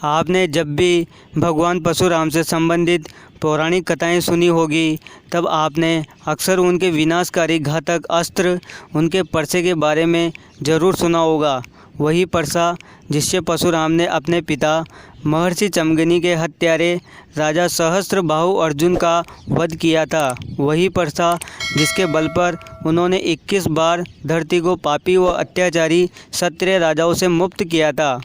आपने जब भी भगवान परशुराम से संबंधित पौराणिक कथाएं सुनी होगी तब आपने अक्सर उनके विनाशकारी घातक अस्त्र उनके परसे के बारे में ज़रूर सुना होगा। वही परसा जिससे परशुराम ने अपने पिता महर्षि चमगनी के हत्यारे राजा सहस्त्रबाहु अर्जुन का वध किया था। वही परसा जिसके बल पर उन्होंने 21 बार धरती को पापी व अत्याचारी क्षत्रिय राजाओं से मुक्त किया था।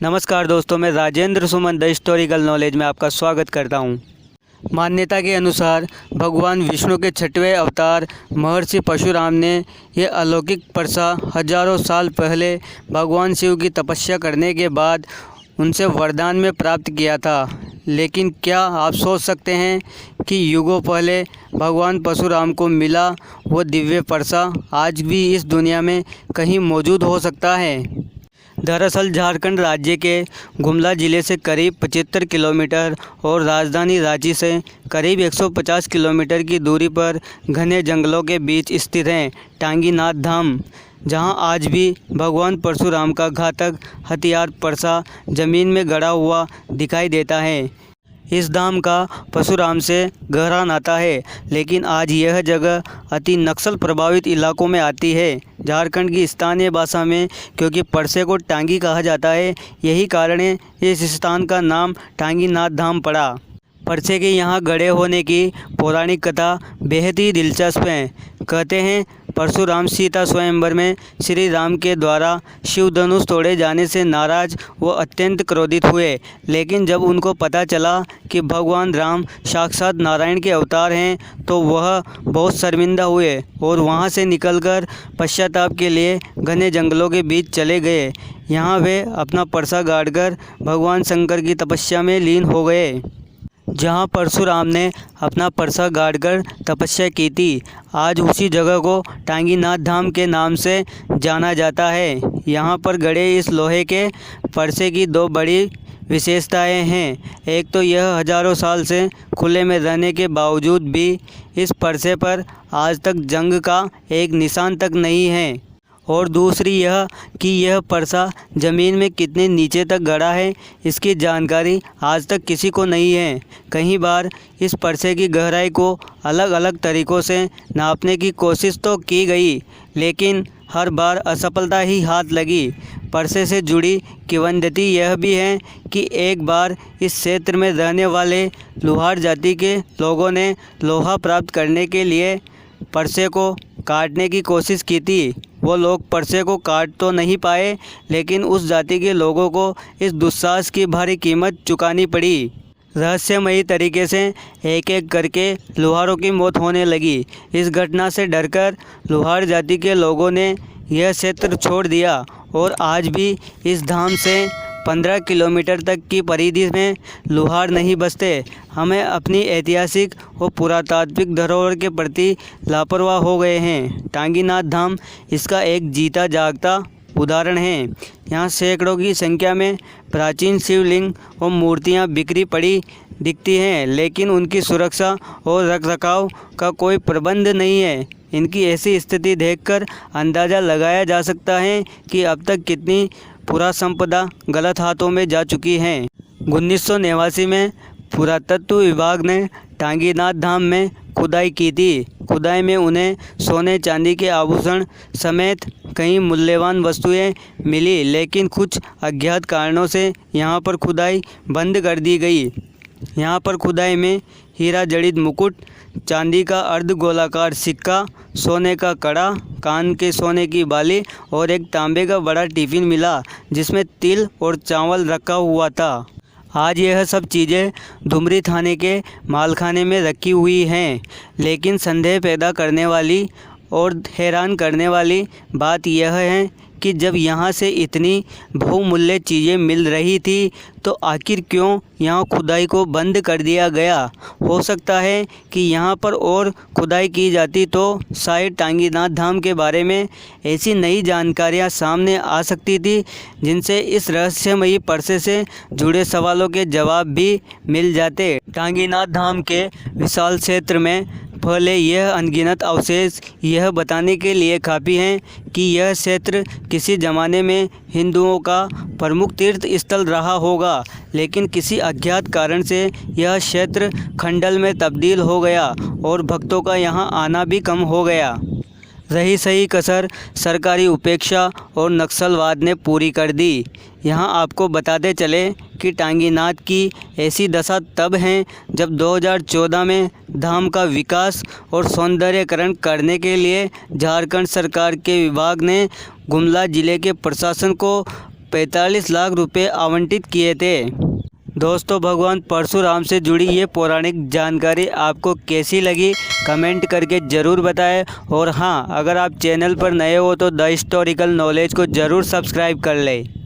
नमस्कार दोस्तों, मैं राजेंद्र सुमन द हिस्टोरिकल नॉलेज में आपका स्वागत करता हूं। मान्यता के अनुसार भगवान विष्णु के 6वें अवतार महर्षि परशुराम ने यह अलौकिक परसा हजारों साल पहले भगवान शिव की तपस्या करने के बाद उनसे वरदान में प्राप्त किया था। लेकिन क्या आप सोच सकते हैं कि युगों पहले भगवान परशुराम को मिला वो दिव्य परसा आज भी इस दुनिया में कहीं मौजूद हो सकता है? दरअसल झारखंड राज्य के गुमला ज़िले से करीब 75 किलोमीटर और राजधानी रांची से करीब 150 किलोमीटर की दूरी पर घने जंगलों के बीच स्थित है टांगीनाथ धाम, जहां आज भी भगवान परशुराम का घातक हथियार परसा ज़मीन में गड़ा हुआ दिखाई देता है। इस धाम का परशुराम से गहरा नाता है, लेकिन आज यह जगह अति नक्सल प्रभावित इलाकों में आती है। झारखंड की स्थानीय भाषा में क्योंकि परसे को टांगी कहा जाता है, यही कारण है इस स्थान का नाम टांगीनाथ धाम पड़ा। परसे के यहाँ गड़े होने की पौराणिक कथा बेहद ही दिलचस्प है। कहते हैं परशुराम सीता स्वयंवर में श्री राम के द्वारा शिव धनुष तोड़े जाने से नाराज व अत्यंत क्रोधित हुए, लेकिन जब उनको पता चला कि भगवान राम साक्षात नारायण के अवतार हैं तो वह बहुत शर्मिंदा हुए और वहां से निकलकर पश्चाताप के लिए घने जंगलों के बीच चले गए। यहाँ वे अपना परसा गाड़कर भगवान शंकर की तपस्या में लीन हो गए। जहां परशुराम ने अपना परसा गाड़कर तपस्या की थी, आज उसी जगह को टांगीनाथ धाम के नाम से जाना जाता है। यहां पर गड़े इस लोहे के परसे की दो बड़ी विशेषताएं हैं। एक तो यह हजारों साल से खुले में रहने के बावजूद भी इस परसे पर आज तक जंग का एक निशान तक नहीं है, और दूसरी यह कि यह परसा ज़मीन में कितने नीचे तक गड़ा है इसकी जानकारी आज तक किसी को नहीं है। कई बार इस परसे की गहराई को अलग अलग तरीक़ों से नापने की कोशिश तो की गई, लेकिन हर बार असफलता ही हाथ लगी। परसे से जुड़ी किंवदंती यह भी है कि एक बार इस क्षेत्र में रहने वाले लुहार जाति के लोगों ने लोहा प्राप्त करने के लिए परसे को काटने की कोशिश की थी। वो लोग परसे को काट तो नहीं पाए, लेकिन उस जाति के लोगों को इस दुस्साहस की भारी कीमत चुकानी पड़ी। रहस्यमयी तरीके से एक एक करके लुहारों की मौत होने लगी। इस घटना से डरकर लुहार जाति के लोगों ने यह क्षेत्र छोड़ दिया और आज भी इस धाम से 15 किलोमीटर तक की परिधि में लुहार नहीं बसते। हमें अपनी ऐतिहासिक और पुरातात्विक धरोहर के प्रति लापरवाह हो गए हैं। टांगीनाथ धाम इसका एक जीता जागता उदाहरण है। यहाँ सैकड़ों की संख्या में प्राचीन शिवलिंग और मूर्तियाँ बिखरी पड़ी दिखती हैं, लेकिन उनकी सुरक्षा और रखरखाव का कोई प्रबंध नहीं है। इनकी ऐसी स्थिति देखकर अंदाज़ा लगाया जा सकता है कि अब तक कितनी पुरा संपदा गलत हाथों में जा चुकी है। 1989 में पुरातत्व विभाग ने टांगीनाथ धाम में खुदाई की थी। खुदाई में उन्हें सोने चांदी के आभूषण समेत कई मूल्यवान वस्तुएं मिली, लेकिन कुछ अज्ञात कारणों से यहां पर खुदाई बंद कर दी गई। यहां पर खुदाई में हीरा जड़ित मुकुट, चांदी का अर्धगोलाकार सिक्का, सोने का कड़ा, कान के सोने की बाली और एक तांबे का बड़ा टिफ़िन मिला जिसमें तिल और चावल रखा हुआ था। आज यह सब चीज़ें डुमरी थाने के मालखाने में रखी हुई हैं, लेकिन संदेह पैदा करने वाली और हैरान करने वाली बात यह है कि जब यहाँ से इतनी बहुमूल्य चीज़ें मिल रही थी तो आखिर क्यों यहाँ खुदाई को बंद कर दिया गया? हो सकता है कि यहाँ पर और खुदाई की जाती तो शायद टांगीनाथ धाम के बारे में ऐसी नई जानकारियाँ सामने आ सकती थी जिनसे इस रहस्यमयी परसे से जुड़े सवालों के जवाब भी मिल जाते। टांगीनाथ धाम के विशाल क्षेत्र में फैले यह अनगिनत अवशेष यह बताने के लिए काफ़ी हैं कि यह क्षेत्र किसी ज़माने में हिंदुओं का प्रमुख तीर्थ स्थल रहा होगा, लेकिन किसी अज्ञात कारण से यह क्षेत्र खंडल में तब्दील हो गया और भक्तों का यहाँ आना भी कम हो गया। रही सही कसर सरकारी उपेक्षा और नक्सलवाद ने पूरी कर दी। यहाँ आपको बताते चले कि टांगीनाथ की ऐसी दशा तब है जब 2014 में धाम का विकास और सौंदर्यीकरण करने के लिए झारखंड सरकार के विभाग ने गुमला जिले के प्रशासन को 45 लाख रुपए आवंटित किए थे। दोस्तों, भगवान परशुराम से जुड़ी ये पौराणिक जानकारी आपको कैसी लगी कमेंट करके ज़रूर बताएं। और हाँ, अगर आप चैनल पर नए हो तो द हिस्टोरिकल नॉलेज को ज़रूर सब्सक्राइब कर लें।